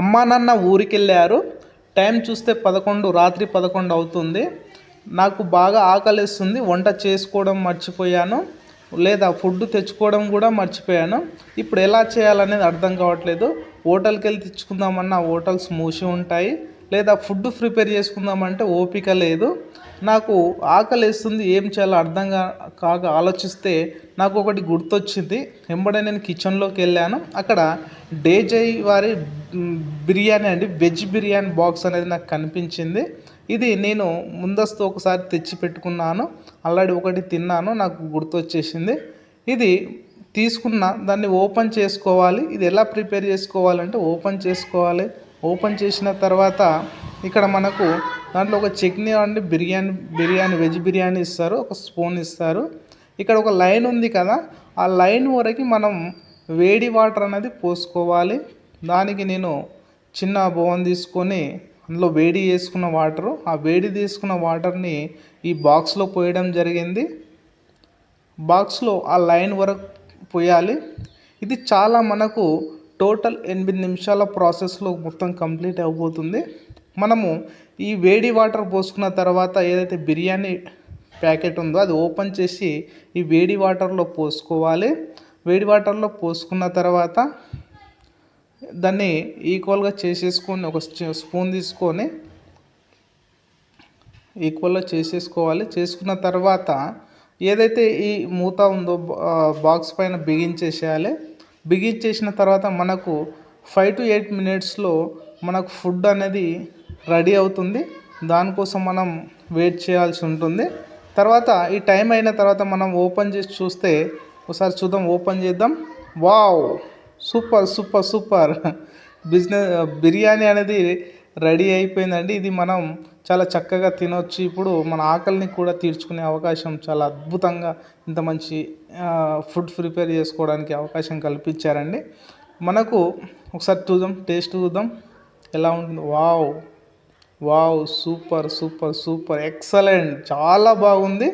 అమ్మా నాన్న ఊరికెళ్ళారు. టైం చూస్తే 11 రాత్రి 11 అవుతుంది. నాకు బాగా ఆకలేస్తుంది. వంట చేసుకోవడం మర్చిపోయాను. లేదా ఫుడ్ తెచ్చుకోవడం కూడా మర్చిపోయాను. ఇప్పుడు ఎలా చేయాలనేది అర్థం కావట్లేదు. హోటల్కి వెళ్ళి తెచ్చుకుందామన్నా హోటల్స్ మూసి ఉంటాయి. లేదా ఫుడ్ ప్రిపేర్ చేసుకుందామంటే ఓపిక లేదు. నాకు ఆకలేస్తుంది, ఏం చేయాలో అర్థం కాక ఆలోచిస్తే నాకు ఒకటి గుర్తొచ్చింది. వెంబడే నేను కిచెన్లోకి వెళ్ళాను. అక్కడ డేజై వారి బిర్యానీ అండి, వెజ్ బిర్యానీ బాక్స్ అనేది నాకు కనిపించింది. ఇది నేను ముందస్తు ఒకసారి తెచ్చి పెట్టుకున్నాను. ఆల్రెడీ ఒకటి తిన్నాను, నాకు గుర్తొచ్చేసింది. ఇది తీసుకున్న దాన్ని ఓపెన్ చేసుకోవాలి. ఇది ఎలా ప్రిపేర్ చేసుకోవాలంటే ఓపెన్ చేసుకోవాలి. ఓపెన్ చేసిన తర్వాత ఇక్కడ మనకు దాంట్లో ఒక చట్నీ అండి, బిర్యానీ వెజ్ బిర్యానీ ఇస్తారు, ఒక స్పూన్ ఇస్తారు. ఇక్కడ ఒక లైన్ ఉంది కదా, ఆ లైన్ వరకు మనం వేడి వాటర్ అనేది పోసుకోవాలి. దానికి నేను చిన్న బౌల్ తీసుకొని అందులో వేడి చేసుకున్న వాటరు, ఆ వేడి తీసుకున్న వాటర్ని ఈ బాక్స్లో పోయడం జరిగింది. బాక్స్లో ఆ లైన్ వరకు పోయాలి. ఇది చాలా మనకు టోటల్ 8 నిమిషాల ప్రాసెస్లో మొత్తం కంప్లీట్ అయిపోతుంది. మనము ఈ వేడి వాటర్ పోసుకున్న తర్వాత ఏదైతే బిర్యానీ ప్యాకెట్ ఉందో అది ఓపెన్ చేసి ఈ వేడి వాటర్లో పోసుకోవాలి. వేడి వాటర్లో పోసుకున్న తర్వాత దాన్ని ఈక్వల్గా చేసేసుకొని ఒక స్పూన్ తీసుకొని ఈక్వల్గా చేసేసుకోవాలి. చేసుకున్న తర్వాత ఏదైతే ఈ మూత ఉందో బాక్స్ పైన బిగించేసేయాలి. బిగించేసిన తర్వాత మనకు 5 to 8 మినిట్స్లో మనకు ఫుడ్ అనేది రెడీ అవుతుంది. దానికోసం మనం వెయిట్ చేయాల్సి ఉంటుంది. తర్వాత ఈ టైం అయిన తర్వాత మనం ఓపెన్ చేసి చూస్తే ఒకసారి చూద్దాం, ఓపెన్ చేద్దాం. Wow, super super super biryani అనేది రెడీ అయిపోయిందండి. ఇది మనం చాలా చక్కగా తినొచ్చు. ఇప్పుడు మన ఆకలిని కూడా తీర్చుకునే అవకాశం చాలా అద్భుతంగా ఇంత మంచి ఫుడ్ ప్రిపేర్ చేసుకోవడానికి అవకాశం కల్పించారండి. మనకు ఒకసారి చూద్దాం, టేస్ట్ చూద్దాం ఎలా ఉంటుంది. Wow wow, super super super, excellent, చాలా బాగుంది.